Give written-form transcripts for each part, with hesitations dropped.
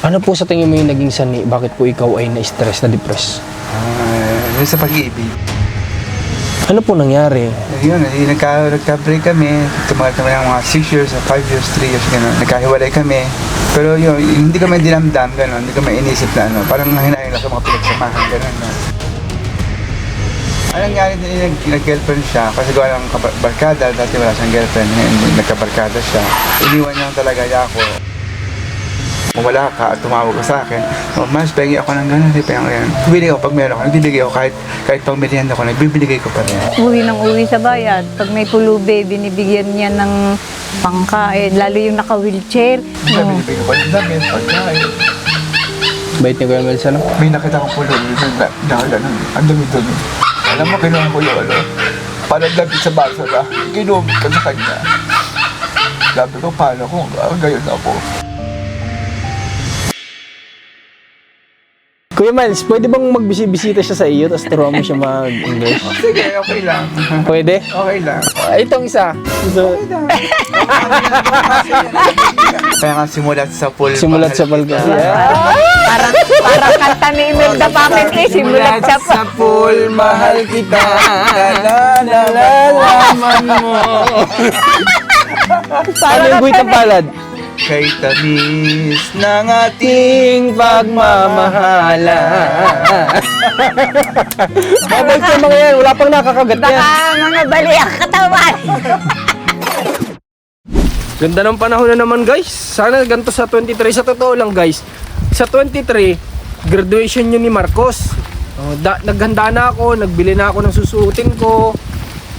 Ano po sa tingin mo yung naging sani? Bakit po ikaw ay na-stress, na-depress? Sa pag-ibig. Ano po nangyari? Yun, nagka-break kami. Tumagal kami ng mga 6 years, 5 years, 3 years, gano'n. Nagkahiwalay kami. Pero yun, hindi kami dinamdam, gano'n. Hindi kami inisip na ano. Parang hinahin lang sa mga pinagsamahan, gano'n. No? Anong nangyari din, nag-girlfriend siya. Kasi gawa ng barkada, dati wala siyang girlfriend. Nagka-barkada siya. Iniwan niya talaga niya ako. Kung wala ka at tumawag ka sa akin, mas pengi ako ng gano'n, bibili ako pag meron ako, nagbibigay ako kahit pang merienda ko, nagbibigay ko pa rin. Uwi ng uwi sa bayan. Pag may pulubi, binibigyan niya ng pangkain, lalo yung naka-wheelchair. Binibigay ko pa rin damit, pagkain. Bait ni Kuya Mel, ano? May nakita kong pulo, ang dumi-dumi. Alam mo, kinuha ko yung parang lapit sa baso na, kinumit ka sa kanya. Sabi ko, paano kung gayon ako? Kuya Miles, pwede bang magbisita siya sa iyo tapos turuan mo siya mag-English? Sige, okay lang. Pwede? Okay lang. Itong isa. So, Kaya nga simulat sa pool. simulat sa palga. Parang kanta ni Imelda Pamin eh, simulat sa pool, mahal kita. Nalalaman mo. Ano yung guhit ng palad? Kay tamis ng ating Ting pagmamahala. Babalik yung mga yan, wala pang nakakagat yan. baka mga bali ang katawan. Ganda ng panahon na naman guys. Sana ganito sa 23. Sa totoo lang guys, sa 23, graduation yun ni Marcos. Naghanda na ako, nagbili na ako ng susuotin ko.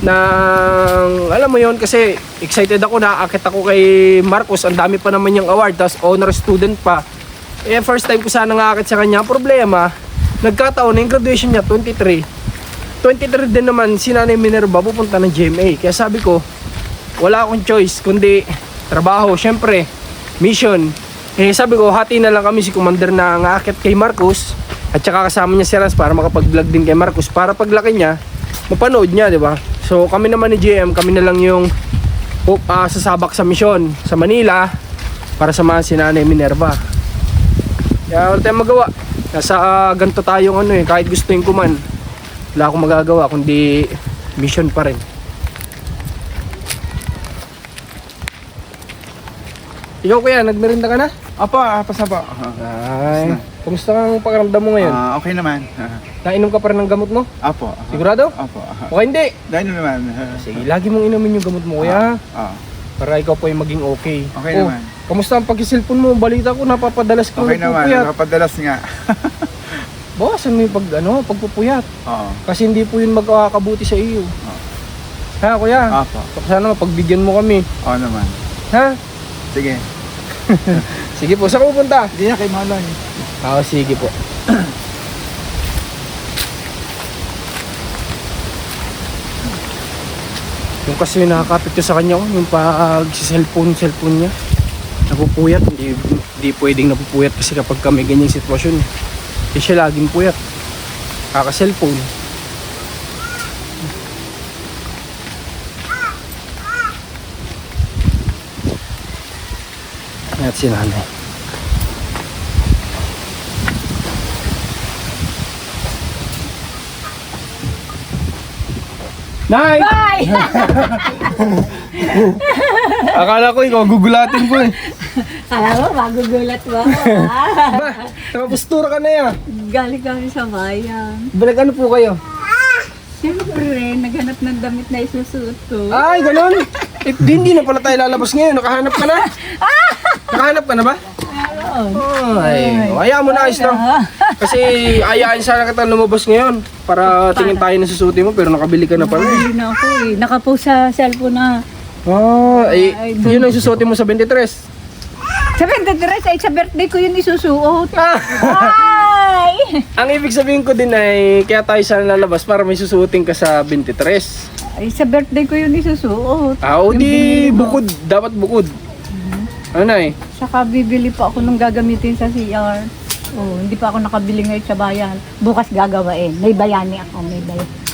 Alam mo yon kasi excited ako, naakit ako kay Marcos. Ang dami pa naman yung award, tapos honor student pa. First time ko sana naakit sa kanya. Problema, nagkataon na yung graduation niya 23 din naman si Nanay Minerva pupunta ng GMA. Kaya sabi ko, wala akong choice kundi trabaho, syempre mission. Sabi ko, hati na lang kami, si Commander na ngaakit kay Marcos at saka kasama niya si Rans para makapag-vlog din kay Marcos para paglaki niya mapanood niya, di ba? So kami naman ni GM, kami na lang yung sasabak sa misyon sa Manila para samahan si Nanay Minerva. Kaya wala tayong magawa. Nasa ganito tayong kahit gustuin ko man, wala akong magagawa kundi mission pa rin. Ikaw kuya, nagmerinda ka na? Apa, pasaba. Ay, kumusta ang pakiramdam mo ngayon? Okay naman. Nainom ka pa rin ng gamot mo? Apo. Sigurado? Apo. O hindi? Dahil naman. Sige, lagi mong inumin yung gamot mo kuya. Para ikaw po ay maging okay. Okay Oh, naman. kamusta ang pag-cellphone mo? Balita ko napapadalas ka Okay naman, pupuyat. napadalas nga. Bawasan mo yung pagpupuyat. Oo. Kasi hindi po yun magkakabuti sa iyo. Ha kuya? Apo. Sana mapagbigyan mo kami. Oo naman. Ha? Sige. Sige po, saan ka pupunta? Hindi na kay Malay. Sige po. Yung kasi nakakapit ko sa kanya, yung pag-cellphone niya. Napupuyat, hindi pwedeng napupuyat kasi kapag kami ganyang sitwasyon. Hindi siya laging puyat. Kaka-cellphone. At si nanay. Nay! Bye! Akala ko ikaw gugulatin ko eh. Alam mo, magugulat mo ako, ha? Ba, nakapustura ka na yan. Galing kami sa bayan. Ano po kayo? Siyempre, naghanap ng damit na isusuot ko. Ay, ganun. Hindi na pala tayo lalabas ngayon. Nakahanap ka na. Nakahanap ka na ba? Ay, hayaan mo na, ayos lang. Kasi ayain sana kita lumabas ngayon para tingin tayo na susuti mo pero nakabili ka na pala. Hindi na ako eh. Nakapost sa cellphone na. Yun ang susuti mo sa 23. Sa 23, ay sa birthday ko yun isusuot. Ay! Ang ibig sabihin ko din ay kaya tayo sana lalabas para may susuotin ka sa 23. Ay, sa birthday ko yun isusuot. O di bukod. Dapat bukod. Ano na eh? Saka bibili pa ako nung gagamitin sa CR. Hindi pa ako nakabili ngayon sa bayan. Bukas gagawain. May bayani ako.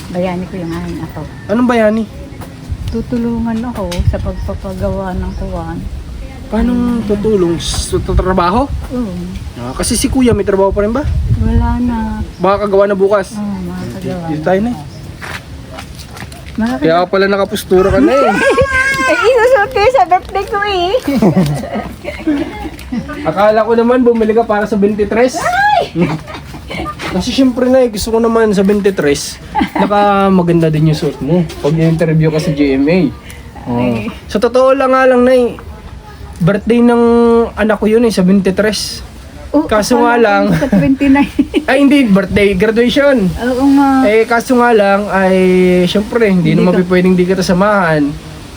Bayani ko yung aking ako. Anong bayani? Tutulungan ako sa pagpapagawa ng kuwan. Paano tutulong sa trabaho? Oo. Kasi si kuya may trabaho pa rin ba? Wala na. Baka kagawa na bukas. Oo, makakagawa. Dito tayo na eh. Makakagawa. Kaya pala nakapustura ka na eh. Ay, inusuot ko yun sa birthday ko eh. Akala ko naman bumili ka para sa 23. Kasi syempre na gusto ko naman sa 23, naka maganda din yung suot mo pag interview ka sa GMA. Oh. Sa totoo lang nga lang birthday ng anak ko yun sa 23. Oh, Kaso nga akala ko lang- Sa 29. Ay hindi, birthday, graduation. Oo nga. Kaso nga lang ay syempre hindi Hindi naman ka- pwedeng di kita samahan.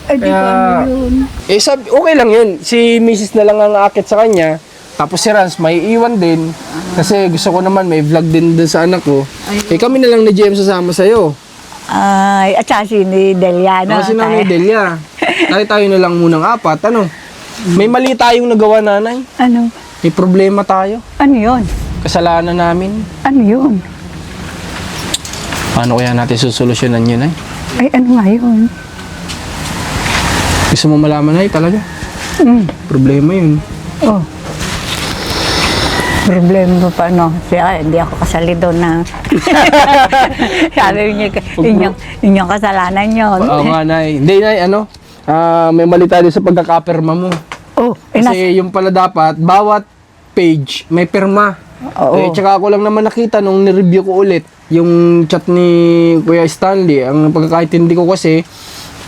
Ay, di ko Kaya- ano yun. Sabi, okay lang yun. Si Mrs. na lang ang aakit sa kanya. Tapos si Rans may iwan din. Kasi gusto ko naman may vlog din dun sa anak ko. Kami na lang ni JM sasama sa'yo. Ay, at saka si Delia, no? Kasi namin Delia. Tayo na lang munang apat. Ano? May mali tayong nagawa, nanay. Ano? May problema tayo. Ano yun? Kasalanan namin. Ano yun? Paano kaya natin susolusyonan yun, ay? Ay, ano nga yun? Gusto mo malaman, ay, talaga? Mm. Problema yun. Oh. Problema pa, no? Siya, hindi ako kasali doon na... Sabi niya, inyong kasalanan yun. Oo nga, nay. Hindi, nay, ano? May mali tayo sa pagkakapirma mo. Oh, Kasi yung pala dapat, bawat page may pirma. Oo. Tsaka ako lang naman nakita nung nireview ko ulit yung chat ni Kuya Stanley. Ang pagkakaintindi ko kasi,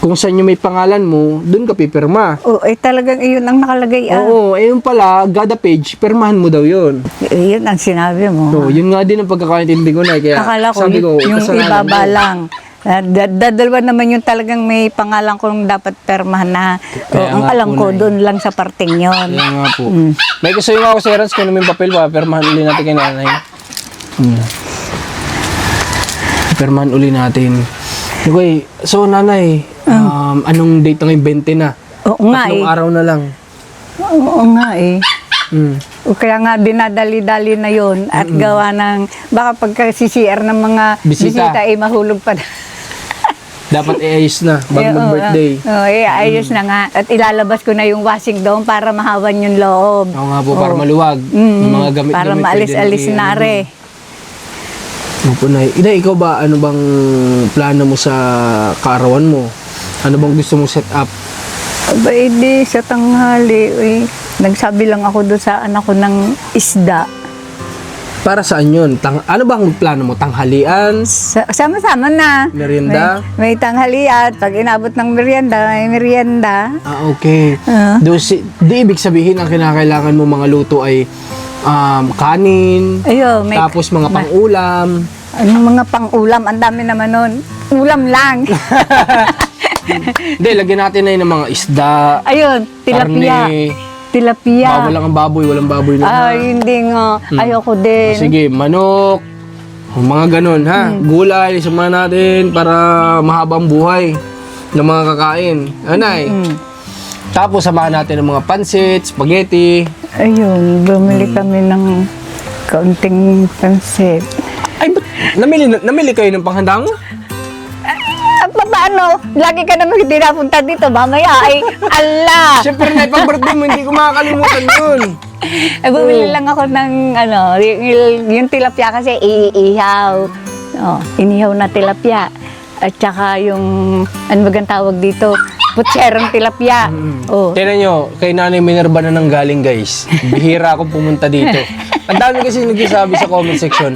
kung saan yung may pangalan mo, dun ka pipirma. Oh, ay talagang iyon ang nakalagay, ah. Oo, yung pala, gada page, pirmahan mo daw yun. Iyon ang sinabi mo. So, yun nga din ang pagkakaintindi ko na. Kaya, Akala ko, sabi ko, yung kasalanan ibaba mo. lang. Dadalwa naman yung talagang may pangalan kong dapat permahan na. Kaya ang nga alam po, ko, Nay. doon lang sa parting yon. Kaya nga po. Mm. May gusto yung ako si Rans, kung namin papel pa, pirmahan uli natin kay nanay. Pirmahan uli natin. Okay, so nanay, anong date ngayon? 20 na? Oo nga Tatlong eh. araw na lang. Oo nga eh. Mm. O kaya nga dinadali-dali na yon at gawa ng, baka pagka CCR ng mga Bisita. bisita, mahulog pa na. Dapat i-ayos na bago mag-birthday. Ayos na nga. At ilalabas ko na yung washing doon para mahawan yung loob. Oo nga po, para maluwag. Yung mga gamit Para maalis-alis na re. Opo, Nay. Ida, ikaw ba, ano bang plano mo sa kaarawan mo? Ano bang gusto mong set up? Aba, edi sa tanghali, nagsabi lang ako doon sa anak ko ng isda. Para saan yun? Ano bang plano mo? Tanghalian? Sama-sama na. Merienda? May tanghalian. Pag inabot ng merienda, may merienda. Okay. Di ibig sabihin ang kinakailangan mo mga luto ay kanin, Ayun, may... tapos mga pang-ulam. Anong mga pang-ulam? Ang dami naman nun. Ulam lang. Hindi, lagyan natin na yun ng mga isda, Ayun, tilapia. karne, Tilapia. bawal lang ang baboy, walang baboy na. Ay, hindi nga. Ayoko din. Sige, manok, mga ganun ha. Gulay, samahan natin para mahabang buhay ng mga kakain. Anay. Tapos samahan natin ng mga pansit, spaghetti. Ayun, bumili kami ng kaunting pansit. Ay, ba't namili kayo ng panghanda mo? Paano? Lagi ka naman hindi napunta dito. Mamaya ay, ala! Siyempre na pag birthday mo, hindi ko makakalimutan yun. Bumili lang ako ng, yung tilapia kasi iihaw. Oh, inihaw na tilapia. At saka yung, ano bagang tawag dito? Putserong tilapia. Oh. Tignan nyo, kay Nanay Minerva na nang galing guys. Bihira akong pumunta dito. Ang dami kasi nagsasabi sa comment section,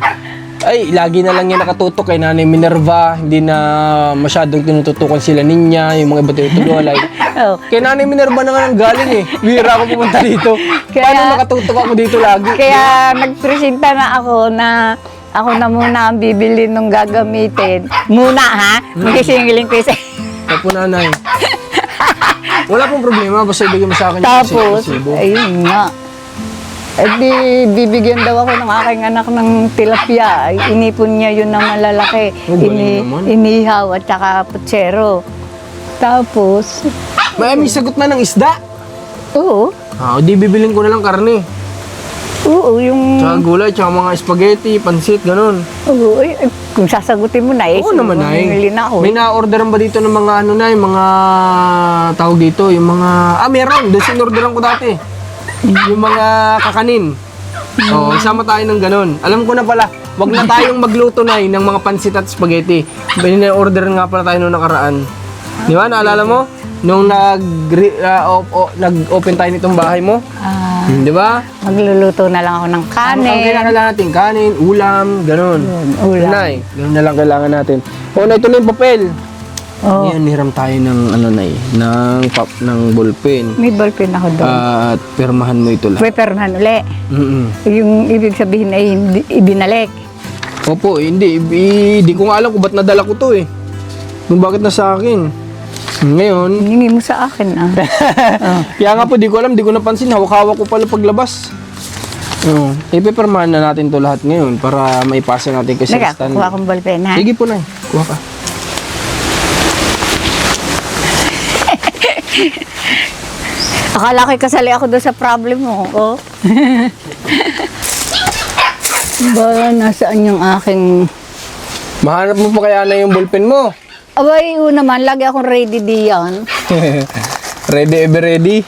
ay, lagi na lang yan nakatutok kay Nanay Minerva. Hindi na masyadong tinututukan sila ninya, yung mga iba tinutulolay. Oh. Kay Nanay Minerva na nga nang galing eh. Bihira akong pumunta dito. Paano nakatutok ako dito lagi? Kaya nagpresenta na ako na muna ang bibili nung gagamitin. Muna ha? Mag-isingiling ko isa. Opo, Nanay. Wala pong problema, basta ibigay mo sa akin yung Tapos, resibo. ayun nga. Eh di, bibigyan daw ako ng aking anak ng tilapia. Ay, inipon niya yun na malalaki. Oh, galing naman. Inihaw at saka putsero. Tapos, May sagot na ng isda. oo. Di bibiling ko na lang karne. Oo, yung... Tsaka gulay, tsaka mga spaghetti, pansit, ganun. Oo, kung sasagutin mo na Oo naman, Nay. bumili na ako. May na-orderan ba dito ng mga ano, Nay, mga tawag dito, yung mga, meron, doon sinorderan ko dati. Yung mga kakanin. Oo, isama tayo ng ganun. Alam ko na pala, wag na tayong magluto, Nay, ng mga pansit at spaghetti. Order nga pala tayo noong nakaraan. Di ba, naalala mo? Nung nag-open tayo nitong bahay mo. Di ba? Magluluto na lang ako ng Ang kanin. kailangan natin, kanin, ulam, ganun. Ulam. Nay, ganun na lang kailangan natin. O, na ito na yung papel. Oo. Ngayon, hiram tayo ng, Nay, ng ballpen. May ballpen ako doon. At pirmahan mo ito lang. Peperman uli. Mm-mm. Yung ibig sabihin ay ibinalik. Opo, hindi. Hindi ko nga alam kung ba't nadala ko to eh. Kung bakit na sa akin. Ngayon, Hiningi mo sa akin ah. kaya nga po, di ko alam, di ko napansin. Hawak-hawak ko pala paglabas. Ipipirmahan na natin to lahat ngayon para maipasa natin kasi Naga, kuha akong ballpen ha. Sige po, Nay. Kuha ka. Akala ko'y kasali ako doon sa problem mo. Oh. Ba, nasaan yung aking... Mahanap mo pa kaya na yung ballpen mo? Abay, naman, lagi akong ready diyan. Ready, ever ready?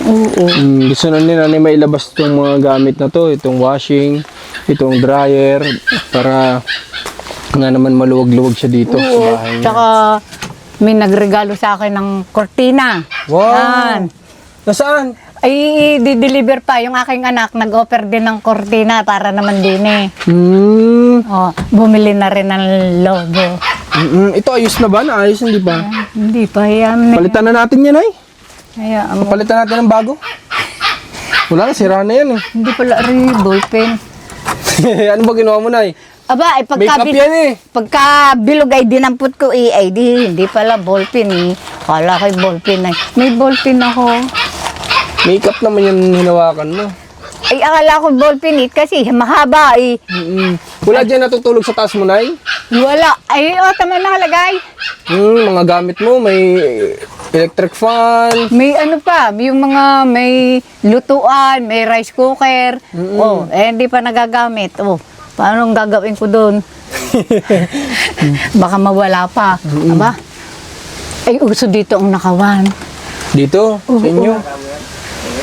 Oo. Gusto na ni Nanay mailabas itong mga gamit na to. Itong washing, itong dryer. Para nga naman maluwag-luwag siya dito sa Oo. bahay niya. Tsaka, may nagregalo sa akin ng kortina. Wow! Yan. Nasaan? Ay, di-deliver pa. Yung aking anak, nag-offer din ng kortina para naman din eh. Oh, bumili na rin ng logo. Ito ayos na ba? Naayos hindi pa? Hindi pa yan. Palitan na natin yan, ay. Kaya, Palitan natin ng bago. Wala na, sira na yan eh. hindi pala rin ballpen. Ano ba ginawa mo, Nay? Aba, ay Makeup yan eh. pagka bilog ay dinampot ko ay hindi pala ballpen eh. Kala ko'y ballpen ay. May ballpen ako. Makeup naman yung hinawakan mo. Ay, akala ko ballpen eh kasi mahaba eh. Wala dyan natutulog sa taas mo, Nay? Wala. Ay, tama nakalagay. Mga gamit mo, may electric fan. May ano pa, yung mga may lutuan, may rice cooker. Oh, hindi pa nagagamit. Oh, paano ang gagawin ko doon? Baka mawala pa. Aba? Ay, uso dito ang nakawan. Dito, sa inyo.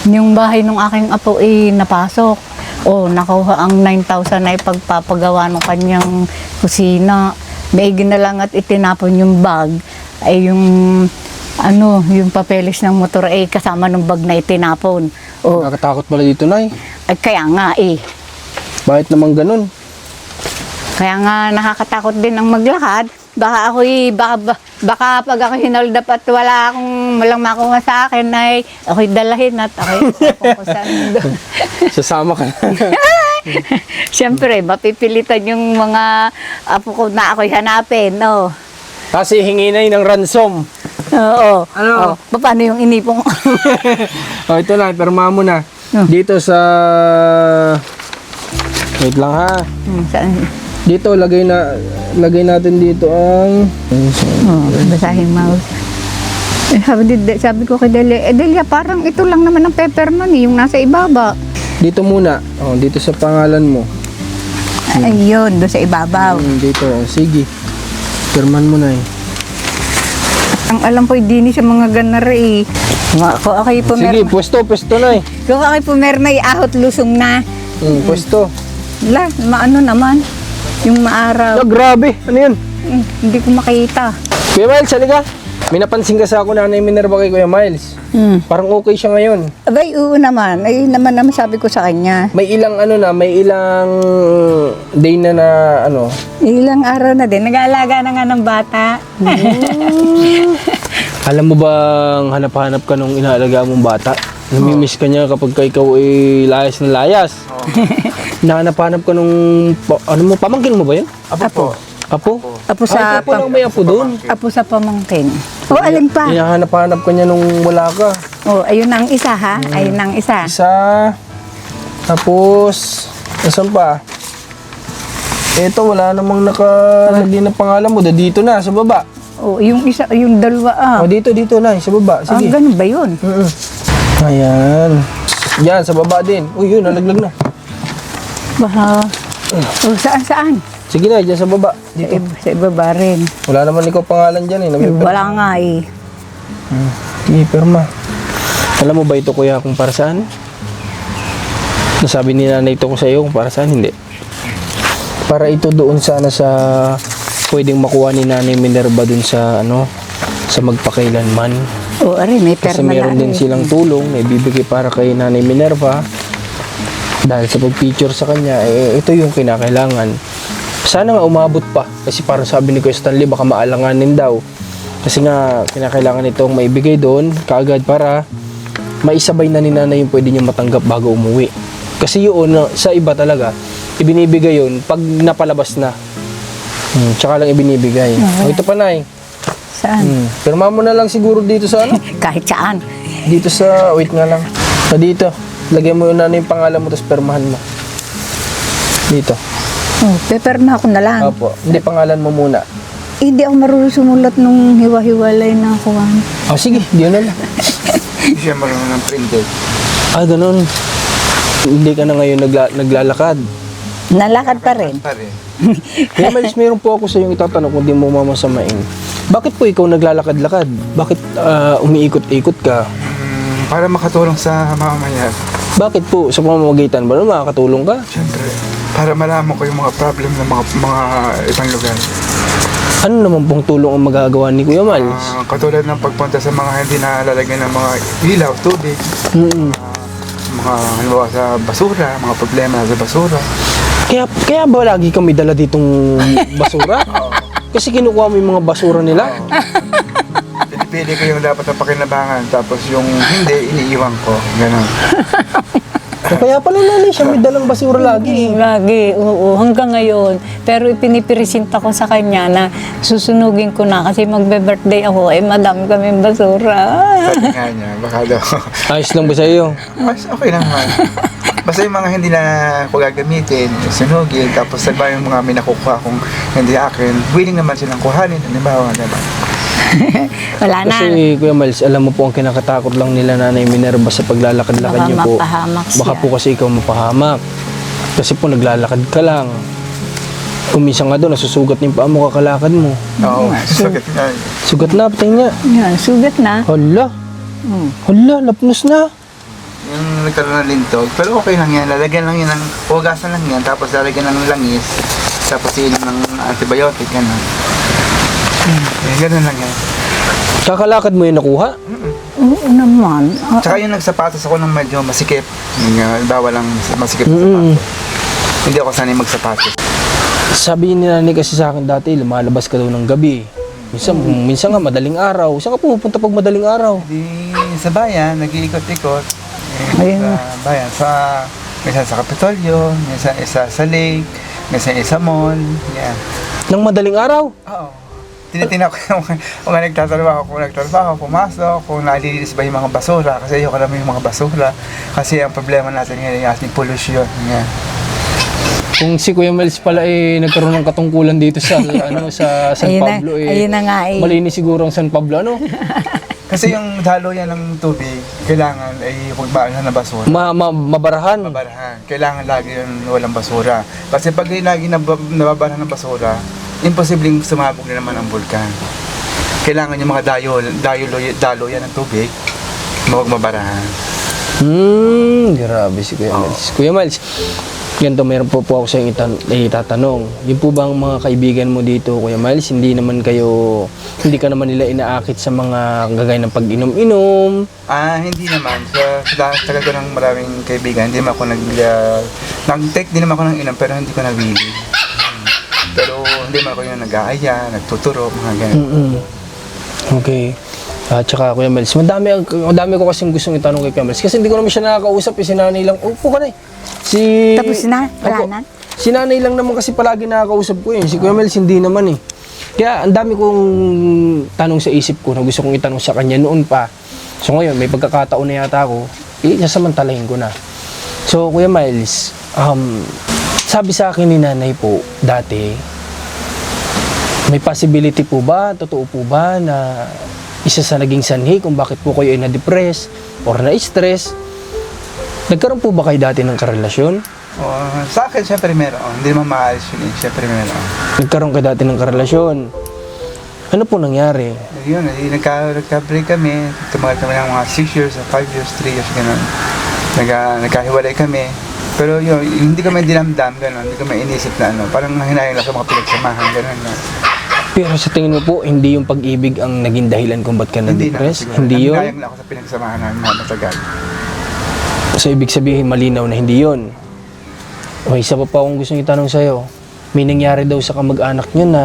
Yung bahay ng aking apo napasok. Oh, nakuha ang 9,000 na ipagpapagawa ng kanyang kusina. Maigi na lang at itinapon yung bag. Ay yung yung papeles ng motor ay kasama ng bag na itinapon. Oh, Nakakatakot pala dito, Nay. ay kaya nga eh. Bakit naman ganun? Kaya nga nakakatakot din ang maglakad. Baka baka pag ako hinold up at walang makuha sa akin ay ako'y dalahin at ako'y kukusan. Sasama ka na. Siyempre, mapipilitan yung mga apo ko na ako'y hanapin, no? Kasi hingi na ng ransom. Oo. Ano? Paano yung inipong? Ito na, perma mo na. Dito sa... Wait lang ha. Saan? Dito, lagay natin dito ang... Basahin mouse. Sabi ko kay Delia, Delia, parang ito lang naman ang pepperman, yung nasa ibaba. Dito muna. Dito sa pangalan mo. Ayun, doon sa ibabaw. Dito, sige. Perman mo na eh. Ang alam ko, hindi sa mga ganar eh. Kung ako'y Sige, pwesto na eh. Kung ako'y pumermay, ahot lusong na. Pwesto. Wala, maano naman. Yung maaraw. Grabe. Ano yun? Hindi ko makita. Kuya Miles, halika. May napansin ka sa ako na Nanay Minerva kay Kuya Miles. Parang okay siya ngayon. Abay, oo naman. Ay, naman sabi ko sa kanya. May ilang day na Ilang araw na din. Nag-aalaga na nga ng bata. Alam mo bang hanap-hanap ka nung inaalaga mong bata? Namimiss ka niya kapag ikaw ay layas na layas. Nahanap-hanap ka nung, pamangkin mo ba yun? Apo. Apo? Apo sa Apo lang may apo doon. Apo sa pamangkin. Oh, alin pa? Hinahanap-hanap ka niya nung wala ka. Oh, ayun ang isa ha. Ayun ang isa. Isa, tapos, nasan pa? Eto, wala namang nakalagay na pangalan mo. Dito na, sa baba. Oh, yung isa, yung dalawa Dito na, sa baba. Ah, Sige. ganun ba yun? Ayan. Yan, sa baba din. Uy, yun, nalaglag na. Baha. Saan? Sige na, dyan sa baba. Dito. Sa ibaba rin. Wala naman ikaw pangalan dyan eh. na may pirma. Wala nga eh. Sige, pirma. Alam mo ba ito kuya kung para saan? Nasabi ni nanay ito ko sa iyo kung para saan? Hindi. Para ito doon sana sa pwedeng makuha ni Nanay Minerva doon sa ano, sa magpakailanman. Oo, aray, may Kasi perma meron din silang tulong na ibibigay para kay Nanay Minerva. Dahil sa pag-feature sa kanya, ito yung kinakailangan. Sana nga umabot pa. Kasi parang sabi ni Kuya Stanley, baka maalanganin daw. Kasi nga, kinakailangan itong maibigay doon kaagad para maisabay na ni Nanay yung pwede niya matanggap bago umuwi. Kasi yun, sa iba talaga, ibinibigay yun pag napalabas na. Tsaka lang ibinibigay. O, ito pa, Nay. Saan? Pirma mo na lang siguro dito sa ano? Kahit saan. Dito sa, wait nga lang. Dito. Lagyan mo yun na yung pangalan mo, tapos pirmahan mo. Dito. Oh, peperma ako na lang. Opo. Hindi, pangalan mo muna. Hindi ako marunong sumulat nung hiwa-hiwalay na kuhan. Sige, diyan na lang. Hindi siya marunong ng printed. Ganun. Hindi ka na ngayon naglalakad. Nalakad pa rin. Pare. Kaya Miles, meron po ako sa iyong itatanong kung di mo mamasamain. Bakit po ikaw naglalakad-lakad? Bakit umiikot-ikot ka? Para makatulong sa mamamayan. Bakit po? Sa pamamagitan ba na makakatulong ka? Siyempre, para malaman ko yung mga problem ng mga ibang lugar. Ano naman pong tulong ang magagawa ni Kuya Miles? Katulad ng pagpunta sa mga hindi nalalagyan ng mga ilaw, tubig, mga halimbawa sa basura, mga problema sa basura. Kaya ba lagi kami dala ditong basura? Kasi kinukuha mo yung mga basura nila. Pinipili ko yung dapat na pakinabangan, tapos yung hindi, iniiwan ko. Ganun. Kaya pala nanay siya may dalang basura lagi. Lagi, oo, hanggang ngayon. Pero ipinipresenta ko sa kanya na susunugin ko na kasi magbe-birthday ako, madami kaming basura. Sabi nga niya, baka daw. Ayos lang ba sa iyo? Mas okay naman. Basta yung mga hindi na ko gagamitin, sunugin, tapos sabi yung mga may nakukuha kung hindi akin, willing naman silang kuhanin, halimbawa, diba? Wala na. Kasi Kuya Miles, alam mo po ang kinakatakot lang nila Nanay Minerva sa paglalakad-lakad Baka niyo po. mapahamak siya. Baka po kasi ikaw mapahamak. Kasi po naglalakad ka lang. Kung minsan nga doon, nasusugat yung paa mo, kakalakad mo. Oo, sakit nga. Sugat na, patay niya. Yan, sugat na. Hala, hala, napnos na. Yung nagkaroon ng lintog, pero okay lang yan. Lalagyan lang yan ng, hugasan lang yan, tapos lalagyan ng langis, tapos inom ng antibiotic, gano'n. Gano'n lang yan. Kakalakad mo yung nakuha? Oo naman. Tsaka yung nagsapatos ako ng medyo masikip. Yung bawal lang masikip na sapatos. Hindi ako sanay magsapatos. Sabi ni Nanay kasi sa akin dati, lumalabas ka daw ng gabi. Minsan nga madaling araw. Saan ka pumupunta pag madaling araw? Di sa bayan, nag-iikot-ikot. Ayun. Sa bayan, minsan sa Kapitolyo, minsan isa sa lake, minsan isa mall. Yan. Nang madaling araw? Oo. Tinitingnan ko kung nagtatrabaho, pumasok, kung nalilinis ba yung mga basura. Kasi ayoko naman yung mga basura. Kasi ang problema natin ngayon yung ating pollution. Yan. Kung si Kuya Miles pala nagkaroon ng katungkulan dito sa sa San Pablo ayun na nga eh. malinis siguro ang San Pablo ano? Kasi yung daloyan ng tubig, kailangan ay huwag na basura. Mabarahan. Mabarahan. Kailangan lagi yun walang basura. Kasi pag lagi nababarahan ng basura, imposibleng sumabog na naman ang bulkan. Kailangan yung mga daloyan ng tubig, huwag mabarahan. Grabe si Kuya Miles. Kuya Miles, ganito, meron po ako sa inyo itatanong. Yung po bang mga kaibigan mo dito, Kuya Miles, hindi ka naman nila inaakit sa mga gagay ng pag-inom-inom? Hindi naman. Sa tagal ko ng maraming kaibigan, hindi naman ako nag-take din naman ako ng inom, pero hindi ko nabili. Pero hindi naman ako yung nag-aaya, nagtuturo, mga ganyan. Okay. Tsaka Kuya Miles, madami ko kasing gustong itanong kay Kuya Miles. Kasi hindi ko naman siya nakakausap, si nanay lang. Upo ka na Tapos na? Wala na? Si nanay lang naman kasi palagi nakakausap ko Si Kuya Miles hindi naman Kaya ang dami kong tanong sa isip ko na gusto kong itanong sa kanya noon pa. So ngayon, may pagkakataon na yata ako, sasamantalahin ko na. So Kuya Miles, sabi sa akin ni nanay po dati, may possibility po ba, totoo po ba na isa sa naging sanhi kung bakit po kayo ay na-depress or na-stress? Nagkaroon po ba kayo dati ng karelasyon? Sa akin, syempre meron. Hindi naman maalis yun eh. Syempre meron. Nagkaroon ka dati ng karelasyon. Ano po nangyari? Yun, nagka-break kami. Tumagal kami ng mga 6 years, 5 years, 3 years, gano'n. Nagkahiwalay kami. Pero yun, hindi kami dinamdam, gano'n. Hindi kami inisip na ano. Parang hinayang lang sa mga pinagsamahan, gano'n. No? Pero sa tingin mo po, hindi yung pag-ibig ang naging dahilan kung ba't ka na-depress? siguro. Hindi yun? Hinayang lang ako sa pinagsamahan namin na matagal. So, ibig sabihin, malinaw na hindi yun. Okay, isa pa akong gusto itanong sa'yo. May nangyari daw sa kamag-anak nyo na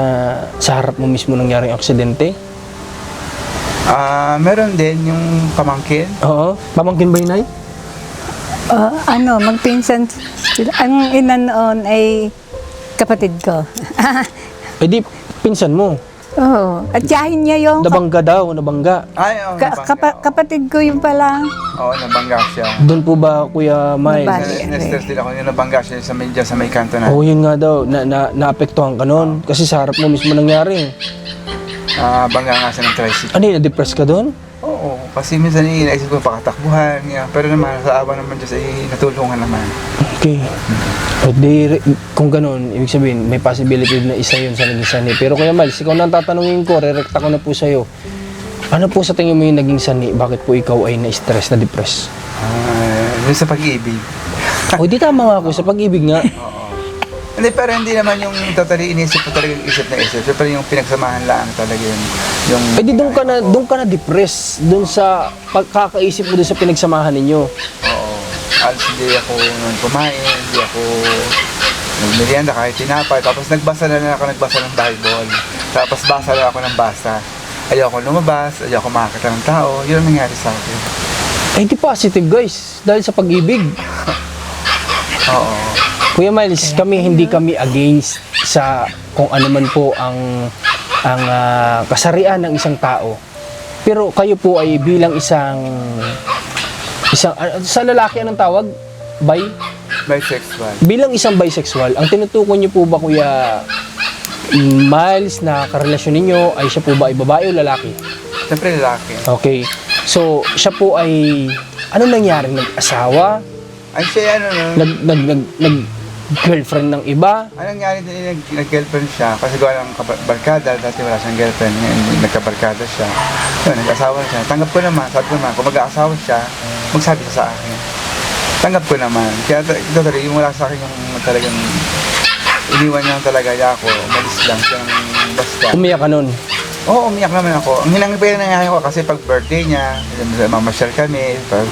sa harap mo mismo nangyaring aksidente? Meron din yung pamangkin. Oo. Pamangkin ba yun, Nay? Magpinsan sila. Ang ina noon ay kapatid ko. Eh di, pinsan mo. Oo. At tiyahin niya yung Nabangga daw, nabangga. Ay, oo, nabangga. kapatid ko yung pala. Oo, nabangga siya. Doon po ba, Kuya Miles? Nabali. Nestor din ako yung nabangga siya sa may kanto na. Oo, yun nga daw. Naapektuhan ka nun. Kasi sa harap mo mismo nangyari. Bangga nga siya ng tricycle. Ano yun, na-depress ka doon? Oo, kasi minsan iniisip ko pakatakbuhan. Pero naman, sa awa naman Diyos ay natulungan naman. Okay. O di, kung ganun, ibig sabihin, may possibility na isa yun sa naging sani. Pero Kuya Miles, ikaw na ang tatanungin ko, rerekta ko na po sa'yo. Ano po sa tingin mo yung naging sani? Bakit po ikaw ay na-stress, na-depress? Yun sa pag-ibig. O di tama nga ako, sa pag-ibig nga. Oo. Hindi, pero hindi naman yung totally inisip ko talaga isip na isip. Siyempre yung pinagsamahan lang talaga yun. Yung, Eh di doon ka na depress doon sa pagkakaisip mo doon sa pinagsamahan ninyo. Oo. Alas hindi ako nung kumain, hindi ako nagmerienda kahit tinapay. Tapos nagbasa ng Bible. Tapos basa lang ako ng basa. Ayoko lumabas, ayoko makakita ng tao. Yun ang nangyari sa akin. Eh di positive guys, dahil sa pag-ibig. Oo. Kuya Miles, hindi kami against sa kung ano man po ang kasarian ng isang tao. Pero kayo po ay bilang isang sa lalaki anong tawag? Bisexual. Bilang isang bisexual, ang tinutukoy niyo po ba Kuya Miles na karelasyon ninyo ay siya po ba ay babae o lalaki? Siyempre lalaki. Okay. So, siya po ay ano nangyari? Nag-asawa? Ay siya Nag-girlfriend ng iba? Anong nangyari din, nag-girlfriend siya kasi gawa ng barkada, dati wala siyang girlfriend, ngayon nagkabarkada siya. Yun, nag-asawa siya. Tanggap ko naman, sabi ko naman, kung mag-aasawa siya, magsabi siya sa akin. Tanggap ko naman. Kaya ito talaga, yung wala sa akin yung talagang iniwan niya talaga ako, umalis lang siyang basta. Umiyak ka nun. Oo, umiyak naman ako. Ang nangyari ko kasi pag birthday niya, mamasyal kami, pag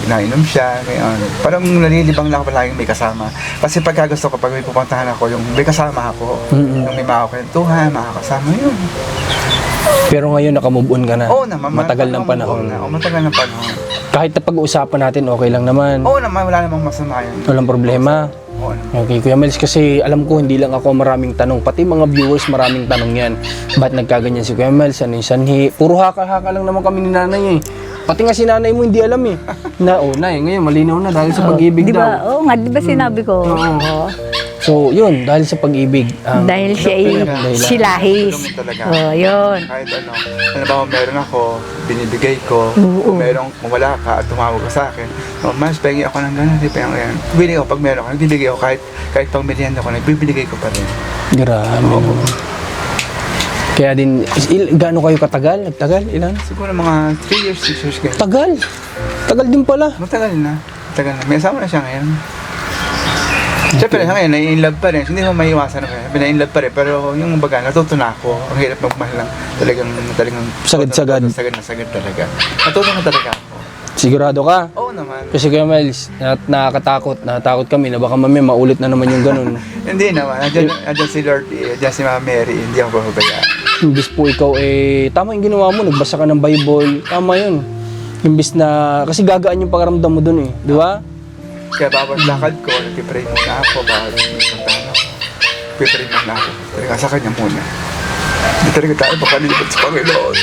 nainom siya, ngayon. Parang nalilibang lang ako palaging may kasama. Kasi pagka gusto ko, pag may pupuntahan ako, yung may kasama ako, yung may makakwentuhan, makakasama yun. Pero ngayon nakamove on ka na. Oo naman. Matagal ng panahon. Oo, matagal ng panahon. Kahit na pag-uusapan natin, okay lang naman. Oo naman, wala namang masama yun. Walang problema. Oo naman. Okay, Kuya Miles, kasi alam ko hindi lang ako maraming tanong. Pati mga viewers maraming tanong yan. Ba't nagkaganyan si Kuya Miles? Ano yung sanhi? Puro haka-haka lang naman kami ni nanay eh. Pati nga si nanay mo hindi alam eh. Nay, ngayon malinaw na dahil sa pag-ibig Di daw. ba? Oo nga, di ba sinabi ko? Oo. So, yun, dahil sa pag-ibig. Dahil siya ay dahilan. silahis. Tulungan talaga. Oo, yun. Kahit ano ba meron ako, binibigay ko. Oo. Kung wala ka at tumawag ka sa akin, mas pengi ako ng gano'n, di pa yan. Bibigay ako pag meron ka, nagbibigay ako kahit pang merienda ko, nagbibigay ko pa rin. Grabe. Kaya din, gaano kayo katagal? Nagtagal? Ilan? Siguro mga 3 years, 6 years ganyan. Tagal. Tagal din pala. Matagal na. May asawa na siya ngayon. Siyempre, ngayon, na-in-love pa rin. Hindi mo maiiwasan na kaya. Na-in-love pa rin. Pero yung baga, natuto na ako. Ang hirap magmahal lang. Talagang Sagad-sagad. Sagad na sagad talaga. Natuto na talaga ako. Sigurado ka? Oo naman. Kasi Kuya Miles, natatakot kami na baka mamaya maulit na naman yung ganun. Hindi naman. Andiyan si Lord, andiyan si Mama Mary. Hindi ako babayaan. Imbis po ikaw tama yung ginawa mo, nagbasa ka ng Bible, tama yun. Imbis na, kasi gagaan yung pakaramdam mo dun eh, di ba? Kaya bawat lakad ko, nagpipray muna ako. Bawat puntahan ako. Nagpipray muna ako. Talaga sa kanya muna. Hindi talaga tayo makalilipad sa Panginoon.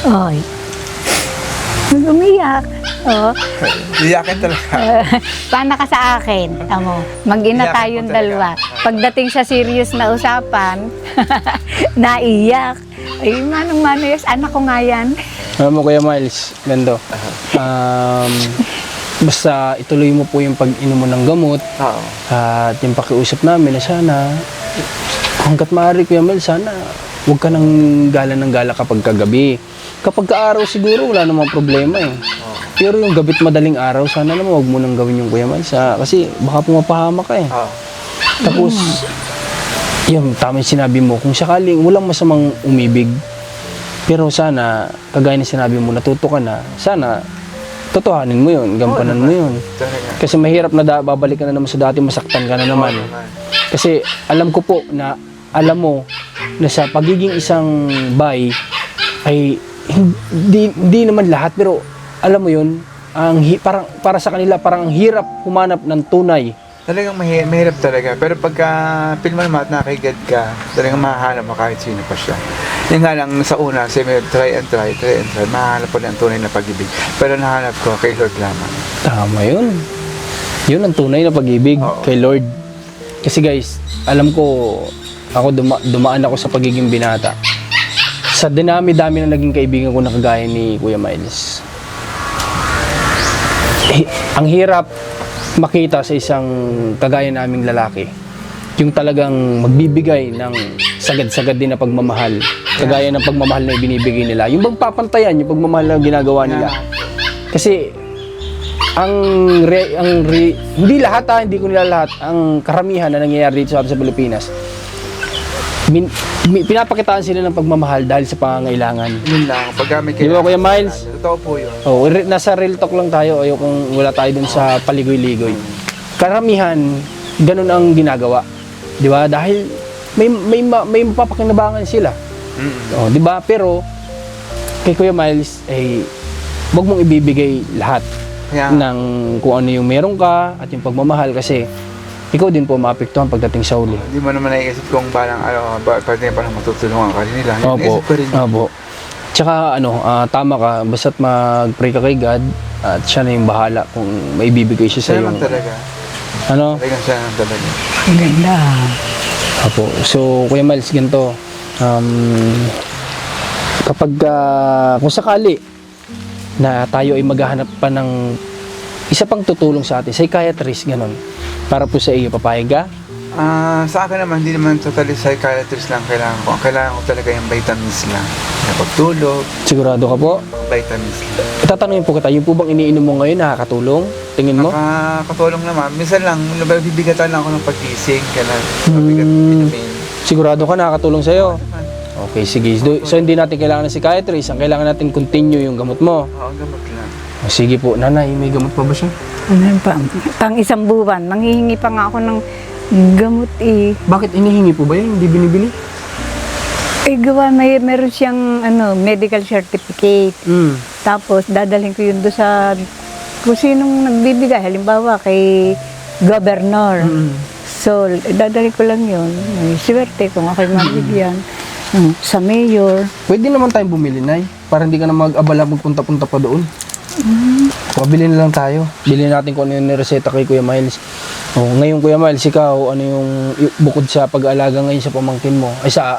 Ay. Umiyak. Oo. Iyakin talaga. Paano ka sa akin? Amo, mag-ina Iyak tayong ako talaga. dalawa. Pagdating sa serious na usapan, naiyak. Ay, manong-mano yes, anak ko nga yan. Alam mo Kuya Miles, gando. Basta ituloy mo po yung pag-inom mo ng gamot Oo. at yung pakiusap namin na sana hanggat maaari Kuya Miles, sana huwag ka nang gala ng gala kapag kagabi. Kapag kaaraw siguro wala namang problema eh. Pero yung gabit madaling araw, sana naman huwag mo nang gawin yung Kuya Miles. Kasi baka pumapahama ka eh. Oo. Tapos, yun, tama yung sinabi mo. Kung sakaling walang masamang umibig, pero sana, kagaya na sinabi mo, natuto ka na, sana, totohanin mo yun, gampanan mo yun. Talaga. Kasi mahirap na babalik ka na naman sa dati, masaktan ka na naman. Oo naman. Kasi alam ko po na, alam mo, na sa pagiging isang bay, ay hindi naman lahat, pero alam mo yun, parang, para sa kanila, parang ang hirap humanap ng tunay. Talagang mahirap talaga. Pero pagka film mo naman at nakikigad ka, talagang mahahanap mo kahit sino pa siya. Yung nga lang sa una, kasi may try and try, mahahanap po ng tunay na pag-ibig. Pero nahanap ko kay Lord lamang. Tama yun. Yun ang tunay na pag-ibig Oo. kay Lord. Kasi guys, alam ko, ako dumaan ako sa pagiging binata. Sa dinami-dami na naging kaibigan ko na kagaya ni Kuya Miles. Ang hirap makita sa isang kagaya naming lalaki. Yung talagang magbibigay ng sagad-sagad din na pagmamahal. Kagaya ng pagmamahal na ibinibigay nila. Yung magpapantayan, yung pagmamahal na ginagawa nila. Kasi hindi lahat hindi ko nila lahat, ang karamihan na nangyayari dito sa Pilipinas, pinapakitaan sila ng pagmamahal dahil sa pangangailangan. Yun lang. Pagka may Di ba, Kuya Miles? Totoo po yun. Oh, nasa real talk lang tayo, kung wala tayo dun sa paligoy-ligoy. Karamihan, ganun ang ginagawa. Di ba? Dahil may mapapakinabangan sila. Oh, di ba? Pero kay Kuya Miles, wag mong ibibigay lahat Kaya, ng kung ano yung meron ka at yung pagmamahal kasi ikaw din po maapektuhan pagdating sa uli. hindi mo naman naiisip kung parang pwede pa na matutulungan ka rin nila. Opo. Naisip ko rin. Opo. Tsaka tama ka, basta't mag-pray ka kay God at siya na yung bahala kung may bibigay siya sa Siya iyo. naman talaga. Ano? Talagang siya naman talaga. Ang ganda. Opo. So, Kuya Miles, ganito. Kapag, kung sakali na tayo ay maghahanap pa ng isa pang tutulong sa atin, psychiatrist, ganun. Para po sa iyo, papayag ka? Sa akin naman, hindi naman totally psychiatrist lang kailangan ko. Ang kailangan ko talaga yung vitamins lang. Na pagtulog, Sigurado ka po? vitamins lang. Tatanungin po kita, yung po bang iniinom mo ngayon, nakakatulong? Tingin mo? Nakakatulong naman. Minsan lang, bibigatan lang ako ng pagkising. Kailangan mabigat vitamin. Sigurado ka nakakatulong sa'yo? Naman. Okay, sige. So, hindi natin kailangan ng psychiatrist. Ang kailangan natin continue yung gamot mo. Oo, gamot lang. Sige po. Nanay, may gamot pa ba siya? Ano pa? Pang isang buwan, manghihingi pa nga ako ng gamot eh. Bakit inihingi po ba yan? Hindi binibili? Gawa, meron siyang medical certificate. Tapos, dadalhin ko yun doon sa kung sinong nagbibigay. Halimbawa, kay governor. So, dadalhin ko lang yun. May swerte kung ako'y mabigyan. Sa mayor. Pwede naman tayong bumili, Nay. Para hindi ka na mag-abala magpunta-punta pa doon. Pabili na lang tayo. Bilhin natin kung ano yung nireseta kay Kuya Miles. Ngayon Kuya Miles, ikaw, ano yung bukod sa pag-aalaga ngayon sa pamangkin mo, ay sa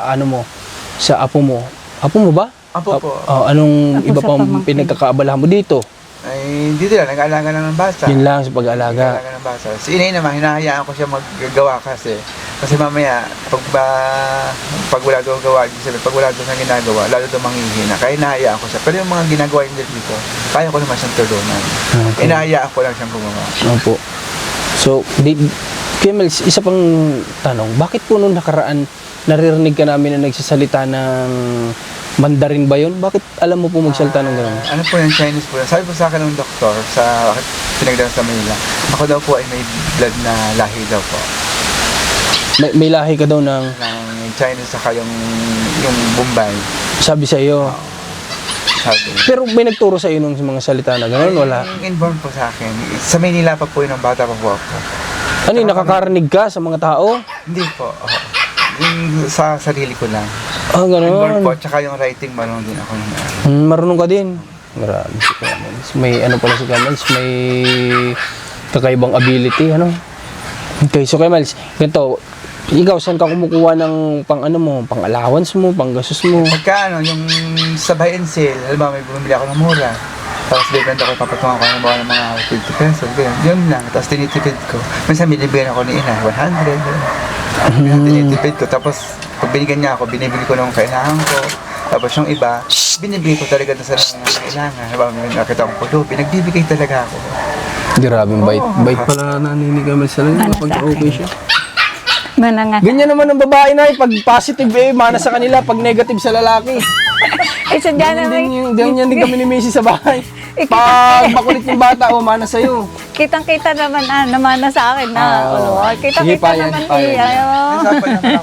sa apo mo. Apo mo ba? Apo po. Anong Apo iba sa pang pamangkin. pinagkakaabalahan mo dito? Ay, dito lang. Nag-aalaga lang ng bata. Yun lang sa pag-aalaga. Nag-aalaga ng bata. Si inay naman, hinahayaan ko siya maggagawa kasi. Kasi mamaya, pag wala daw gawa, pag wala daw siyang ginagawa, lalo daw manghihina. Kaya hinahayaan ko siya. Pero yung mga ginagawa niya dito, kaya ko naman siyang tulungan. Okay. Hinahayaan ko lang siyang gumawa. Opo. So, Kuya Miles, isa pang tanong, bakit po nung nakaraan naririnig ka namin na nagsasalita ng Mandarin ba yun? Bakit alam mo po magsalita ng gano'n? Ano po yung Chinese po? Sabi po sa akin ng doktor, sa pinagdaan sa Manila, ako daw po ay may blood na lahi daw po. May lahi ka daw ng Ng Chinese saka yung Bombay. sabi sa iyo. Sabi. Pero may nagturo sa iyo nung mga salita na gano'n? Wala. Yung inborn po sa akin. Sa Manila pa po yun, ng bata pa po ako. Ano yun, nakakarinig ka sa mga tao? Hindi po. Yung sa sarili ko lang. Ah, Inborn gano'n. po, tsaka yung writing, marunong din ako ng Marunong ka din. Grabe si Kuya Miles. May ano pala si Kuya Miles, may kakaibang ability, ano? Okay, so Kuya Miles, ganito, ikaw, saan ka kumukuha ng pang ano mo, pang allowance mo, pang gastos mo? Pagka ano, yung sa buy and sale, alam mo, may bumili ako ng mura. Tapos bibenta ko, papatungan ko ng mga 50 pesos, ganyan. Yun lang, tapos tinitipid ko. Minsan binibigyan ako ni ina, 100, ganyan. Tinitipid ko, tapos pag binigyan niya ako, binibili ko ng kailangan ko. Tapos yung iba, binibigay ko talaga na sa kailangan. Habang may nakita akong pulo, pinagbibigay talaga ako. Grabe, bait pala naninig kami sa lang kapag okay siya. Mananga. Ganyan naman ang babae na pag positive mana sa kanila, pag negative sa lalaki. Ay, sadya naman. Ganyan din kami ni Macy sa bahay. Pag makulit yung bata, mana sa'yo. Kitang-kita naman, naman na sa akin na. Sige, Kitang-kita payan, naman payan.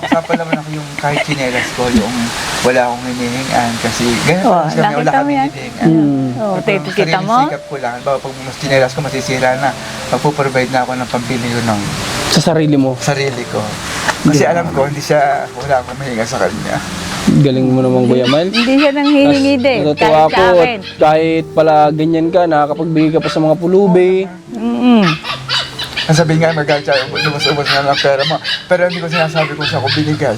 Sapal naman ako yung kahit chinelas ko, yung wala akong hinihingan kasi ganyan kasi kami, wala nakita mo kami yan? hinihingan. Kita mo? Sikap ko lang, pag mas chinelas ko masisira na, magpo-provide na ako ng pambili ko ng Sa sarili mo. sarili ko. Kasi alam ko, wala akong mahinga sa kanya. Galing mo naman, Kuya Miles. Hindi siya nang hihingi din. Natutuwa Kahit ako, sa akin. kahit pala ganyan ka, nakakapagbigay ka pa sa mga pulubi. Ang sabihin nga, magalit siya, lumas-ubos na lang pera mo. Pero hindi ko sinasabi kung saan ko binigay.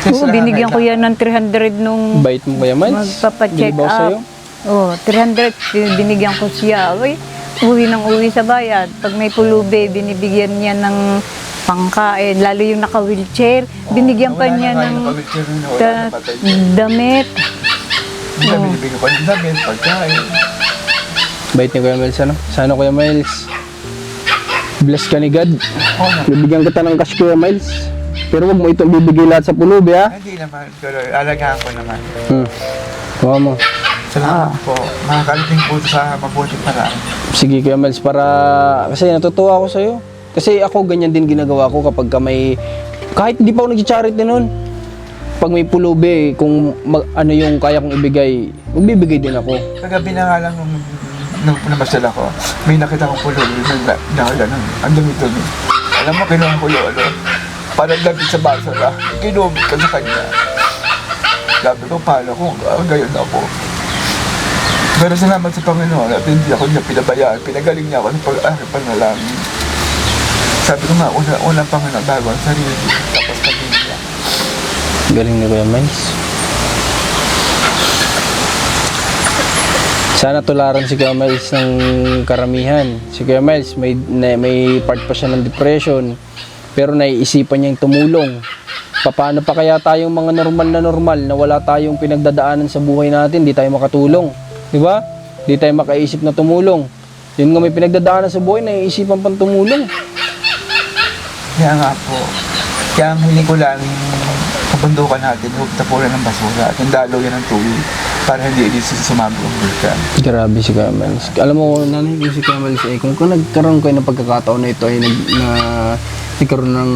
Oo, binigyan ko yan ng 300 nung Bait mo, Kuya Miles. magpapacheck Bilibaw sa'yo. up. 300 binigyan ko siya. Uwi ng uwi sa bayad. Pag may pulubi, binibigyan niya ng pangkain. Lalo yung naka-wheelchair, binigyan pa niya ng damit. Hindi kami binibigyan ko ng damit, pagkain. Bait ni Kuya Miles, ano? Sana, Kuya Miles, bless ka ni God. Oo na. Bibigyan kita ng cash, Kuya Miles. Pero wag mo itong bibigay lahat sa pulubi, ha? Hindi naman, pero alagahan ko naman. Huwag mo. Salamat po. Makakaliting po sa mabuting paraan. Sige, Kuya Miles, para... Kasi natutuwa ako sa'yo. Kasi ako, ganyan din ginagawa ko kapag ka may... Kahit hindi pa ako nag-charity nun. Pag may pulubi, kung ano yung kaya kong ibigay, magbibigay din ako. Kagabi na nga lang nung namasyal ako, may nakita kong pulo, ang dumi-dumi. Alam mo, kinuha ko yun, parang labit sa basa na, kinumit ka sa kanya. Sabi ko, paano kung gayon ako. Pero salamat sa Panginoon at hindi ako niya pinabayaan, pinagaling niya ako ng pag-aking panalangin. Sabi ko nga, unang Panginoon bago ang sarili, tapos pamilya. Galing ni Kuya Miles. Sana tularan si Kuya Miles ng karamihan. Si Kuya Miles, may part pa siya ng depression. Pero naiisipan niyang tumulong. Paano pa kaya tayong mga normal na wala tayong pinagdadaanan sa buhay natin, di tayo makatulong. Di ba? Di tayo makaisip na tumulong. Yun nga may pinagdadaanan sa buhay, naiisipan pang tumulong. Kaya nga po, kaya ang hiling ko lang, kabundukan natin, huwag tapunan ng basura at yung dalo yan ng tubig para hindi sumabog ang vulkan. Grabe si Kuya Miles. Alam mo, nanay ko si Kuya Miles, kung nagkaroon kayo ng pagkakataon na ito ay nagkaroon ng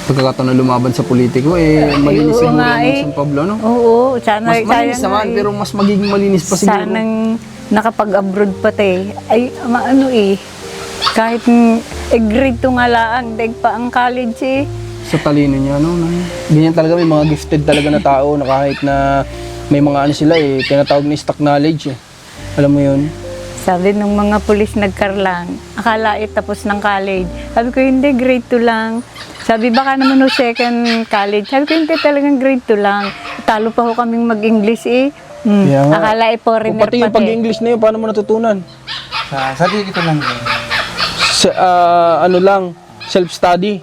pagkakataon na lumaban sa politiko, malinis yung mura ng San Pablo, no? Oo, sana. Mas malinis naman, pero mas magiging malinis pa siguro. Sanang nakapag-abroad pati. Ay, kahit grade 2 nga lang, daig pa ang college eh. Sa talino niya, no? Ganyan talaga, may mga gifted talaga na tao na kahit na may mga ano sila tinatawag na stock knowledge Alam mo yun? Sabi nung mga pulis nagkarlang, akala tapos ng college. Sabi ko, hindi, grade 2 lang. Sabi, baka naman no second college. Sabi ko, hindi, talagang grade 2 lang. Talo pa ho kaming mag-English Kaya nga. Akala foreigner Pati yung pag-English na yun, paano mo natutunan? Sa sarili ko lang yun. Ano lang, self-study.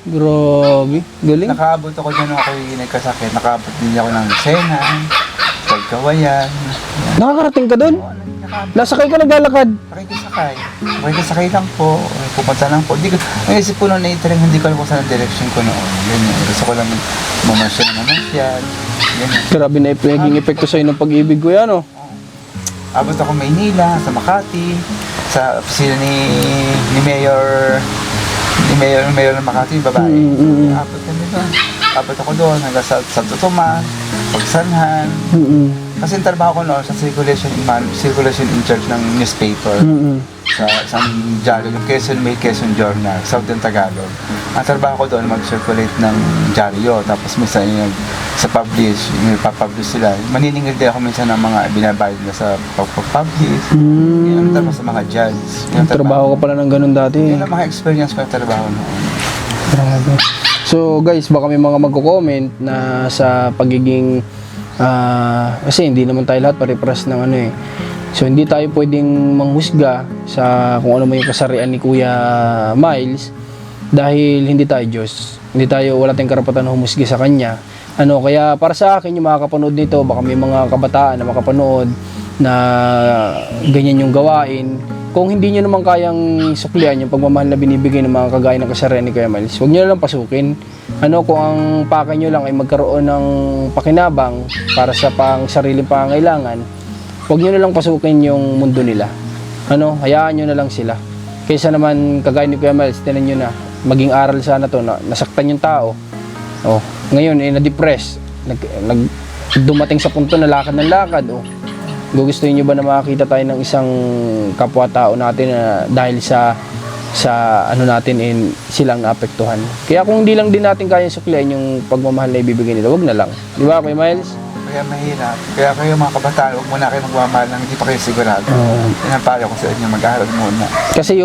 Grabe, galing. Nakaabot ako dyan nung ako'y nagkasakit. Nakaabot din ako ng Lucena, Pagkawayan. Nakakarating ka doon? Nasakay ka, naglalakad. Nakikisakay lang po. Pupunta lang po. Naisip ko noon hindi ko alam kung saan ang direction ko noon. Ganyan. Gusto ko lang mamasyal. Ganyan. Grabe na naging epekto sa'yo ng pag-ibig ko yan, oh. Abot ako Maynila, sa Makati, sa opisina ni Mayor ng Makati, babae. Abot kami doon. Abot ako doon hanggang sa Santo Tomas, Pagsanhan. Kasi yung trabaho ko noon sa circulation in charge ng newspaper. sa isang diaryo, yung Quezon May Quezon Journal, Southern Tagalog. Ang trabaho ko doon, mag-circulate ng diaryo, tapos minsan yung sa publish, yung papublish sila. Maniningil din ako minsan ng mga binabayad nila sa pag-publish. Yan, tapos sa mga judge. Yung Trabaho ka pala ng ganun dati. Yun ang mga experience ko yung trabaho noon. Grabe. So guys, baka may mga magko-comment na sa pagiging kasi hindi naman tayo lahat pare-paras ng ano eh. So hindi tayo pwedeng manghusga sa kung ano may kasarian ni Kuya Miles dahil hindi tayo Diyos. Hindi tayo, wala tayong karapatan na humusga sa kanya. Kaya para sa akin yung makakapanood nito, baka may mga kabataan na makapanood na ganyan yung gawain. Kung hindi nyo naman kayang suklian yung pagmamahal na binibigay ng mga kagaya ng kasarian ni Kuya Miles, huwag nyo na lang pasukin. Kung ang pakay nyo lang ay magkaroon ng pakinabang para sa sariling pangangailangan, huwag nyo na lang pasukin yung mundo nila. Hayaan nyo na lang sila. Kaysa naman kagaya ni Kuya Miles, tinan nyo na, maging aral sana to, na nasaktan yung tao. Ngayon, na-depress. Dumating sa punto na lakad ng lakad. Gugustuhin nyo ba na makakita tayo ng isang kapwa-tao natin na dahil sa natin silang naapektuhan. Kaya kung hindi lang din natin kaya suklian yung pagmamahal na ibibigay nila, wag na lang. Di ba, Kuya Miles? Kaya mahirap. Kaya kayo mga kabataan, huwag muna kayo magmamahal ng hindi pa kayo sigurado. Yan ang payo ko sa inyo, mag-aaral muna. Kasi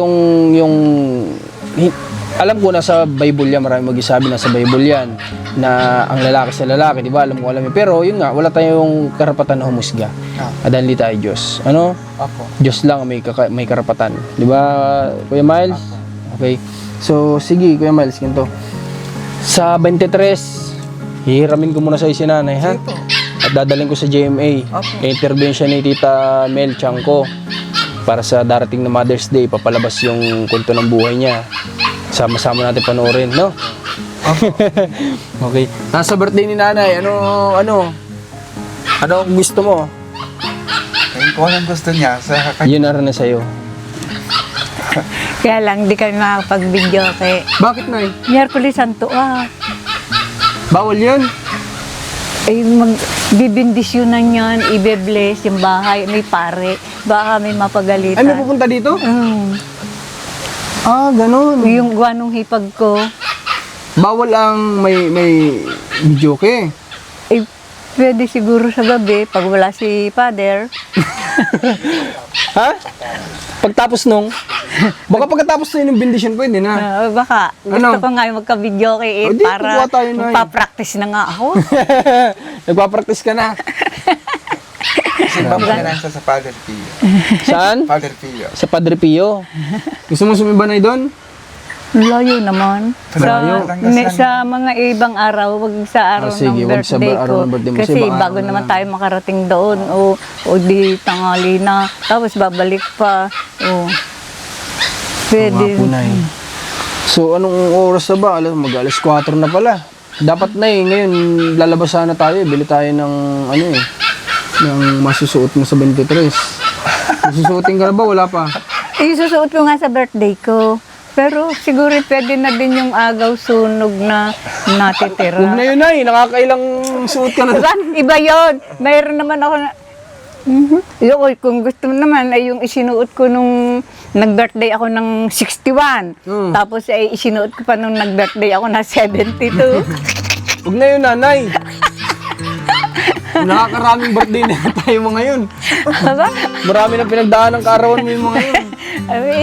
alam ko na sa Bible yan, marami magsasabi na sa Bible yan, na ang lalaki sa lalaki, di ba? Alam yun. Pero yun nga, wala tayong karapatan na humusga. Dahil hindi tayo Diyos. Opo. Diyos lang may karapatan. Di ba, Kuya Miles? Okay. So, sige, Kuya Miles, ganito. Sa 23, hihiramin ko muna sa si nanay, ha? At dadalhin ko sa GMA. I-interview siya ni Tita Mel Chanko para sa darating na Mother's Day, papalabas yung kwento ng buhay niya. Sama-sama natin panoorin, no? Okay. Nasa birthday ni nanay, ano ang gusto mo? Kung anong gusto niya, Yun na rin na sa'yo. Kaya lang, di kami makapag-video kay Bakit, Nay? Miyerkules Santo Bawal yun? ay magbibindisyonan yan, ibe-bless yung bahay, may pare, baka may mapagalitan. Ay, may pupunta dito? Ganun. Yung guwanong hipag ko, Bawal ang may videoke. pwede siguro sa gabi, pag wala si father. Ha? Pagtapos baka pagkatapos na yung bendisyon pwede na. Baka, gusto ko nga yung magka-video kay O, di, para kukuha tayo na yun. magpa-practice na nga ako. Nagpa-practice ka na. simba mo na lang sa Father Pio. Saan? Father Pio. Sa Padre Pio. Gusto mo sumibanay doon? Layo naman. Layo. Sa mga ibang araw, wag sa araw sige, ng wag sa birthday araw ko. ng birthday mo. Sa Kasi ibang bago araw na naman lang. tayo makarating doon. O di tangali na. Tapos babalik pa. Pwede. So, anong oras na ba? Mag-alas 4 na pala. Dapat na ngayon lalabas sana tayo. Bili tayo ng ng masusuot mo sa 23. Masusuotin ka na ba? Wala pa. Susuot ko nga sa birthday ko. Pero siguro pwede na din yung agaw sunog na natitira. Huwag na yun, Nay. Nakakailang suot ka na. Diba? Iba yun. Mayroon naman ako na... Yun, kung gusto mo naman ay yung isinuot ko nung nag-birthday ako ng 61. Tapos ay isinuot ko pa nung nag-birthday ako na 72. Huwag na yun, Nanay. Nakakaraming birthday na tayo mo ngayon. Diba? Marami na pinagdaan ng kaarawan mo yung mga yun.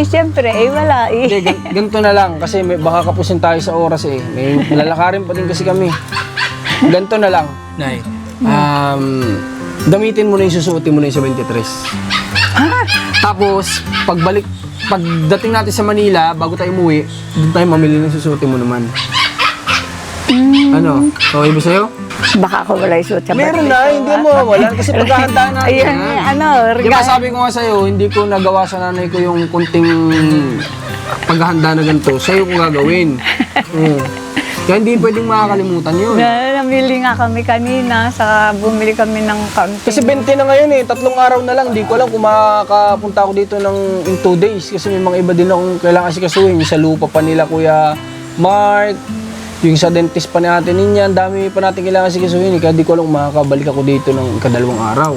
Siyempre, wala Hindi, ganito na lang. Kasi baka kapusin tayo sa oras eh. May lalakarin pa din kasi kami. Ganito na lang, Nay. Gamitin mo na yung susuotin mo na yung sa 23. Tapos, pagdating natin sa Manila, bago tayo umuwi, doon tayo mamili ng susuotin mo naman. Ano? Okay ba sa'yo? Baka ako wala isuot sa Meron birthday na, ko, hindi ah. mo. Wala kasi pagkahandaan natin. Ayun, Di ba sabi ko nga sa'yo, hindi ko nagawa sa nanay ko yung kunting paghahanda na ganito. Sa'yo ko gagawin. Kaya hindi pwedeng makakalimutan yun. Namili nga kami kanina, saka bumili kami ng kaunting. Kasi 20 na ngayon eh, 3 araw na lang. Hindi ko alam kung makakapunta ako dito in 2 days. Kasi may mga iba din akong kailangan asikasuhin. Yung sa lupa pa nila, Kuya Mark. Yung sa dentist pa natin niyan, dami pa natin kailangan asikasuhin. Kaya di ko alam kung makakabalik ako dito ng 2 araw.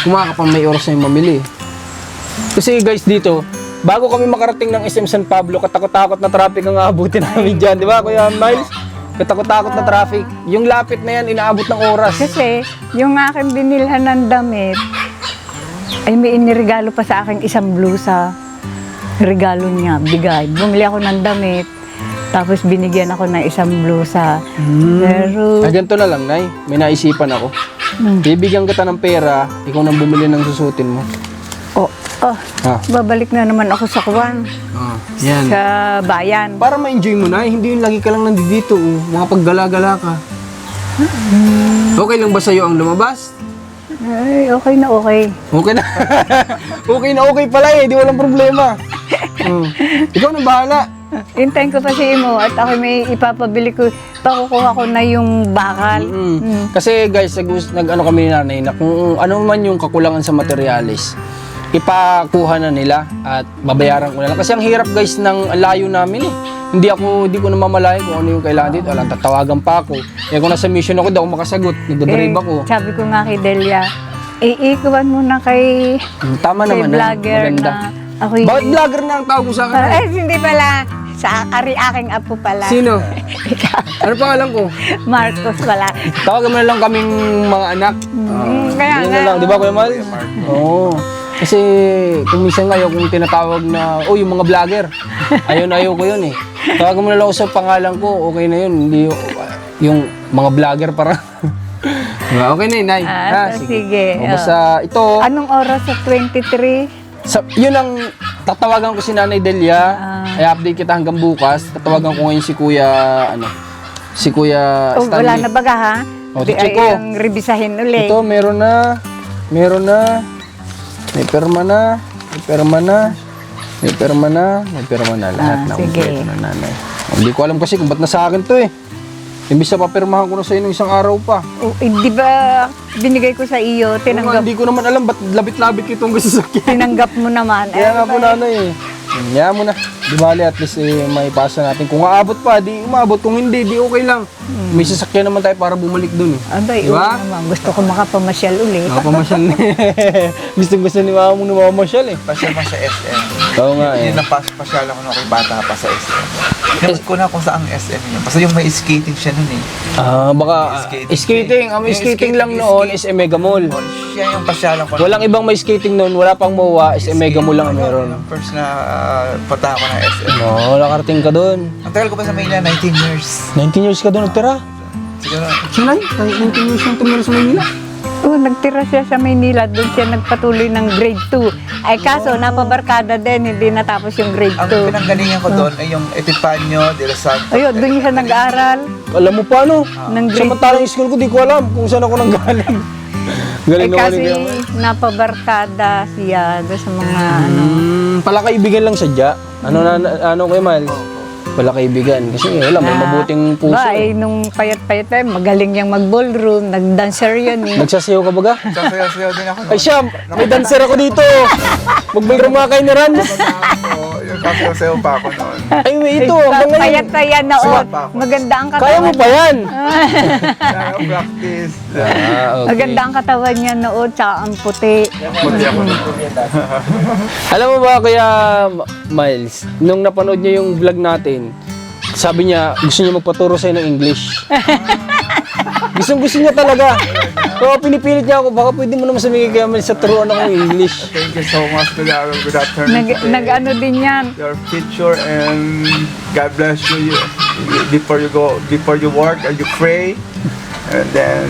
Kung makakapang may oras na yung mamili. Kasi guys dito, bago kami makarating ng SM San Pablo, katakot-takot na traffic ang aabutin namin dyan. Di ba Kuya Miles? Katakot-takot na traffic. Yung lapit na yan, inaabot ng oras. Kasi yung aking binilhan ng damit, ay may inirigalo pa sa akin isang blusa. Regalo niya, bigay. Bumili ako ng damit, tapos binigyan ako ng isang blusa. Pero, Ay, ganito na lang, Nay. May naisipan ako. Bibigyan kita ng pera, ikaw nang bumili ng susutin mo. babalik na naman ako sa Kuwan, Yan. sa bayan. Para ma-enjoy mo na, hindi yung lagi ka lang nandito, makapaggala-gala ka. Okay lang ba sa'yo ang lumabas? Ay, okay na okay. Okay na. Okay pala di walang problema. Ikaw na bahala. Hintayin ko pa si Imo at ako may ipapabili ko, pakukuha ko na yung bakal. Kasi guys, nag-ano kami ni nanay na kung ano man yung kakulangan sa materialis, ipakuha na nila at babayaran ko na lang. Kasi ang hirap guys ng layo namin eh. Hindi ko namamalayan kung ano yung kailangan dito. Alam, tatawagan pa ako. Kaya kung nasa mission ako, di ako makasagot. Nagdadrive ako. Sabi ko nga kay Delia, iikuan mo na kay Tama naman vlogger maganda. na ako Bakit vlogger na ang tawag mo sa akin? Eh, hindi pala. Sa aking apo pala. Sino? Ano pangalan ko? Marcos pala. Tawagan mo na lang kaming mga anak. Kaya Yun nga. na lang, di ba Kuya Mal? Oo. Kasi kung minsan ngayon, kung tinatawag na, yung mga vlogger, ayaw ko yun eh. Tawagan mo na lang ako sa pangalan ko, okay na yun. Hindi yung mga vlogger para. Diba? Okay na yun, Nay. Sige. O, basta ito, Anong oras sa 23? yun ang tatawagan ko si Nanay Delia. I-update kita hanggang bukas. Tatawagan ko ngayon si Kuya, si Kuya Oh, Stanley. wala na baga ha? O, Di check ay ko. yung rebisahin uli. Ito, meron na. May perma na. Lahat na sige. kompleto na nanay. Hindi ko alam kasi kung ba't nasa akin to eh. Imbis na papirmahan ko na sa inyo isang araw pa. Oh, di ba binigay ko sa iyo, Hindi ko naman alam ba't labit-labit itong gusto sa akin. tinanggap mo naman. Kaya nga po nanay eh. Kaya mo na. Di bali at least may pasa natin. Kung aabot pa, di umabot. Kung hindi, di okay lang. May sasakyan naman tayo para bumalik dun eh. Abay, Diba? naman. Gusto ko makapamasyal uli. Nakapamasyal na Gusto ni mama mong namamasyal eh. Pasyal mo sa SM. Oo nga eh. Yun ang pasyal ako nung ako'y bata pa sa SM. Hinapit ko na kung saan SM yun. Basta yung may skating siya nun eh. Baka skating. Ang Yung skating lang skating, noon is Mega Mall. Siya yung pasyalan ko. Walang ibang may skating noon, wala pang MOA, is Mega Mall lang ang meron. Yung first na pata ko ng SM. No, nakarating ka doon. Ang tagal ko pa sa Maynila, 19 years. 19 years ka doon nagtira. Siguro, Sinay, 19 years yung tumira sa Maynila. Oo, nagtira siya sa Maynila. Doon siya nagpatuloy ng grade 2. Ay kaso, napabarkada din, hindi natapos yung grade ang 2. pinanggalingan ko doon ay yung Epifanio de los Santos. Ayun, doon siya nag-aaral. Alam mo paano? Ng grade Samantalang school ko, di ko alam kung saan ako nanggaling. Galing Ay na kasi galing. napabarkada siya doon sa mga ano. Pala kaibigan lang sadya. Ano kayo, Mal? Pala kaibigan. Kasi wala, may mabuting puso. Ba, nung payat-payat tayo, magaling niyang mag-ballroom, nag-dancer yan eh. Nagsasayaw ka baga? Sasayaw-sayaw din ako. Ay siya, may dancer ako dito. Mag-ballroom mga kayo ni Rans. Yung sasayaw pa ako noon. Ay, may ito. Hanggang ngayon. Payat-payat na Sumat pa ako. Maganda ang katawan. Kaya mo pa yan. Practice. Okay. Maganda ang katawan niya noon, tsaka ang puti. Buti ako noon. Alam mo ba kaya Miles, nung napanood niya yung vlog natin, sabi niya gusto niya magpaturo sa'yo ng English. Gusto niya talaga. Kaya pinipilit niya ako, baka pwede mo naman sabihin kaya Miles sa turuan ako ng English. Thank you so much. Good afternoon. Nag-ano din yan. Your teacher and God bless you. Before you work, you pray, and then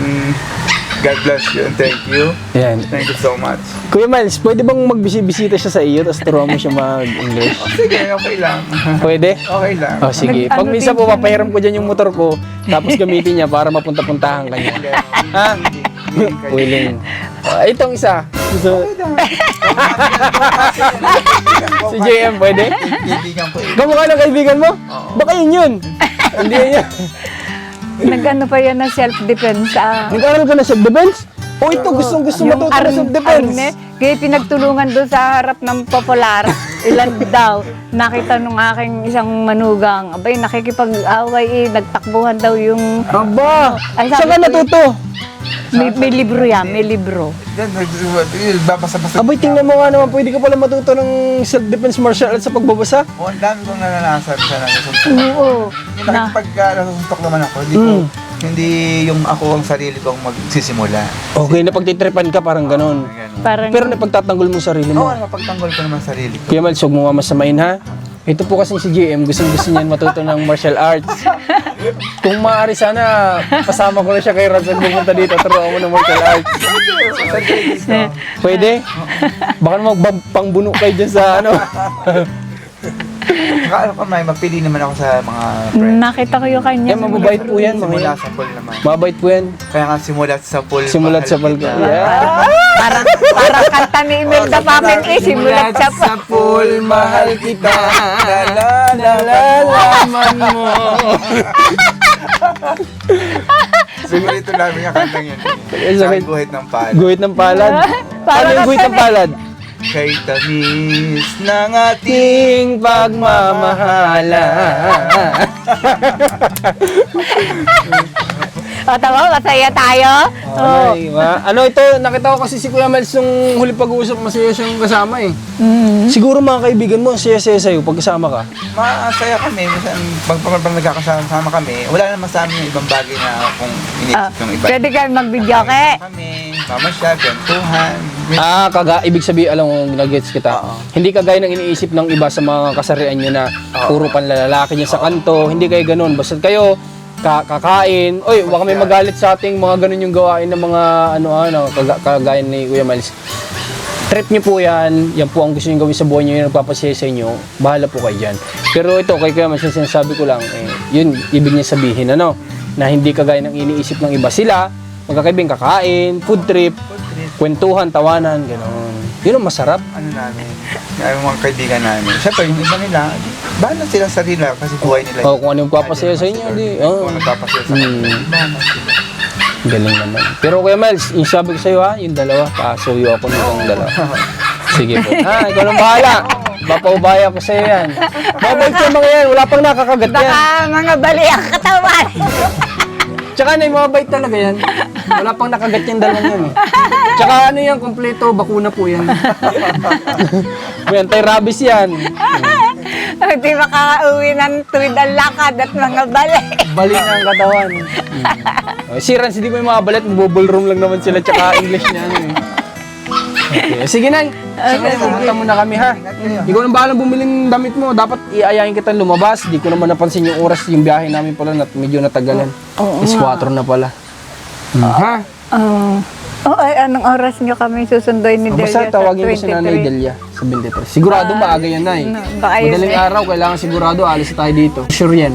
God bless you and thank you. Yan. Thank you so much. Kuya Miles, pwede bang magbisita siya sa iyo tapos turuan mo siya mag-English? Sige, okay lang. Pwede? Okay lang. Oh, sige. Pag Nag-ano minsan din po, siya papahiram ko dyan yung motor ko, tapos gamitin niya para mapunta-puntahan ka niya. Ha? Willing. Itong isa. Gusto, si JM, pwede? Kaibigan ko eh. Kamukha ng kaibigan mo? Baka yun yun. Hindi yun. Nag-ano pa yan ng self-defense. Nag-aaral ka na self-defense? O ito, gustong-gusto matuto ng self-defense. Kaya pinagtulungan doon sa harap ng popular. Ilan daw. Nakita nung aking isang manugang. Abay, nakikipag-away nagtakbuhan daw yung... Aba, Ay, saan ka sabi ko, natuto? May libro yan, may libro. Yan, babasa-basa. Abay, tingnan mo nga naman, pwede ka pala matuto ng self-defense martial arts sa pagbabasa. Oh, ang dami kong naranasan sa nasusuntok. Oo. Yung nakikipag nasusuntok naman ako, hindi yung ako ang sarili kong magsisimula. Okay, napagtitripan ka, parang ganon. Ganun. Parang, Pero napagtatanggol mo sarili mo. Oo, mapagtanggol ko naman sarili ko. Kuya Miles, huwag mo mamasamain ha. Ito po kasi si GM, gusto niyan matuto ng martial arts. Kung maaari sana, pasama ko na siya kay Rams at pumunta dito, turuan mo ng martial arts. Pwede? Baka naman pangbuno kayo dyan sa ano. Saka ano pa, may magpili naman ako sa mga friends. nakita ko yung kanya. Yan, mababait po yan. Simula Mga sa pool naman. mabait po yan. Kaya nga simulat sa pool. Simulat sa mahal palga. kita. Parang kanta ni Imelda Papel eh, simulat sa pool, mahal kita. Nalalaman mo. Siguro ito namin yung kantang yun. Sakit. Sa guhit ng pala. Guhit ng palad. Paano yung guhit ng palad? Kay tamis ng ating Ting pagmamahala. O, tama, masaya tayo. Oo. Ay, ano ito, nakita ko kasi si Kuya Miles nung huli pag-uusap, masaya siyang kasama eh. Siguro mga kaibigan mo, saya-saya sa'yo pag kasama ka. masaya kami. Minsan, pag nagkakasama kami, wala naman sa amin yung ibang bagay na kung inisip yung iba. Pwede kayo mag-video ke. Kami, mamasyal, kwentuhan. Ibig sabihin, alam mo, nag-gets kita. Oo. Hindi kagaya ng iniisip ng iba sa mga kasarian nyo na puro panlalaki niya sa kanto. Hindi kayo ganun. Basta kayo, kakain. Oy, baka may magalit sa ating mga ganun yung gawain ng mga kagaya ni Kuya Miles. Trip niyo po yan. Yan po ang gusto niyo gawin sa buhay niyo, yung nagpapasaya sa inyo. Bahala po kayo dyan. Pero ito, kay Kuya Miles, yung sinasabi ko lang, yun, ibig niya sabihin, na hindi kagaya ng iniisip ng iba. Sila, magkakaibing kakain, food trip, kwentuhan, tawanan, gano'n. Yun ang masarap. Ano namin, yung mga kaibigan namin. Siyempre, yung iba nila, bahala sila sa sarila kasi buhay nila. Kung ano yung papasaya sa inyo, di. Kung nagpapasaya sa kanila, bahala sila. Galing naman. Pero Kuya Miles, yung sabi ko sa'yo yung dalawa, pasuyo ako nitong dalawa. Sige po. Ikaw lang bahala. Mapaubaya ko sa'yo yan. Mabait yung mga yan, wala pang nakakagat yan. Baka mga bali ang katawan. Tsaka yung mabait talaga yan. Wala pang nakagat yung dalawang yan eh. Tsaka ano yan, kompleto, bakuna po yan. May anti-rabies yan. Hindi makauwi ng tuwid ang lakad at mga bali. Bali na ang katawan. Si Rans, hindi mo yung mga balit, bubble room lang naman sila, tsaka English niya ano eh. Okay. Sige na, pumunta muna kami ha. Ikaw nang bahala bumiling damit mo, dapat iayain kita lumabas. Di ko naman napansin yung oras, yung biyahe namin pala, medyo natagalan. Is 4 na pala. Ha? Anong oras nyo kami susunduin ni Delia Basta tawagin ko si Nanay 23? Delia sa 23. Sigurado maaga yan na eh. Baka yun Madaling eh. araw, kailangan sigurado alis tayo dito. Sure yan.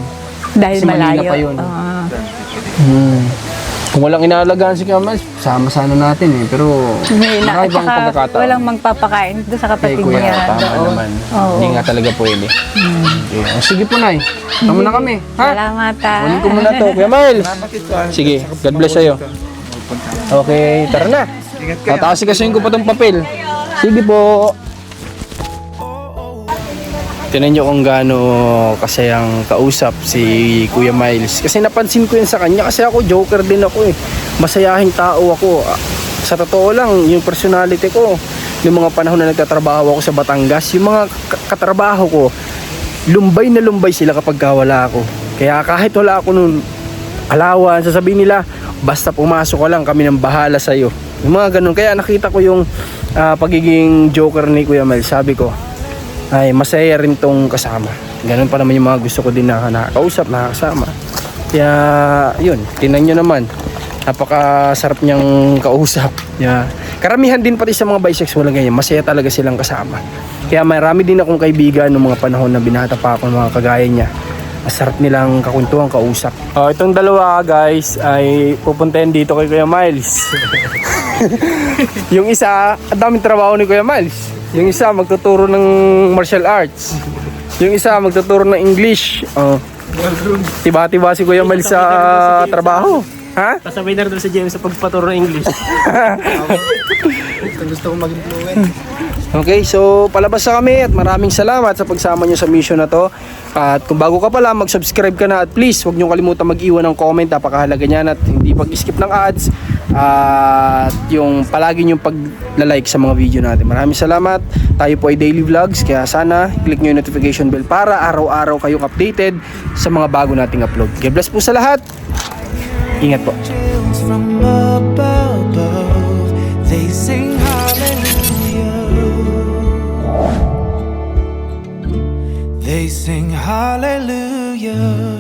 Dahil Kasi Manila malayo. pa yun. Oo. Kung walang inaalagaan si Kamal, sama sana natin eh. Pero marami bang Saka pagkakataon. walang magpapakain doon sa Kay kapatid Kuya, niya. tama doon. naman. Oo. Hindi nga talaga pwede. Okay. Sige po, Nay. Tama na kami. Ha? Salamat ha. Kunin ko muna to. Kuya Miles. Salamat ito. Sige, God bless sa'yo. Okay, tara na. Ingat kayo. Tataasikasuhin ko pa tong papel. Sige po. Tinan nyo kung gaano kasayang kausap si Kuya Miles. Kasi napansin ko yun sa kanya kasi ako joker din ako eh. Masayahing tao ako. Sa totoo lang, yung personality ko, yung mga panahon na nagtatrabaho ako sa Batangas, yung mga katrabaho ko, lumbay na lumbay sila kapag wala ako. Kaya kahit wala ako nun, alawan, sasabihin nila, basta pumasok ka lang, kami nang bahala sa'yo. Yung mga ganun. Kaya nakita ko yung pagiging joker ni Kuya Miles. Sabi ko, ay masaya rin tong kasama. Ganun pa naman yung mga gusto ko din na nakakausap, nakakasama. Kaya yun, tinan nyo naman. Napakasarap niyang kausap. Yeah. Karamihan din pati sa mga bisexual ganyan, masaya talaga silang kasama. Kaya marami din akong kaibigan noong mga panahon na binata pa ako ng mga kagaya niya. Masarap nilang kakuntuang kausap. Itong dalawa guys ay pupuntahin dito kay Kuya Miles. Yung isa, ang daming trabaho ni Kuya Miles. Yung isa magtuturo ng martial arts. Yung isa magtuturo ng English. Tiba-tiba si Kuya Miles sa trabaho. Ha? Kasabay na rin si James sa pagpaturo ng English. Gusto ko mag-influence. Okay, so palabas na kami at maraming salamat sa pagsama nyo sa mission na to. At kung bago ka pala, mag-subscribe ka na at please, huwag nyo kalimutan mag-iwan ng comment. Napakahalaga niyan at hindi pag-skip ng ads. at yung palagi yung pag-like sa mga video natin. Maraming salamat. Tayo po ay daily vlogs, kaya sana click nyo yung notification bell para araw-araw kayong updated sa mga bago nating upload. God bless po sa lahat. Ingat po. From above, they sing hallelujah. They sing hallelujah.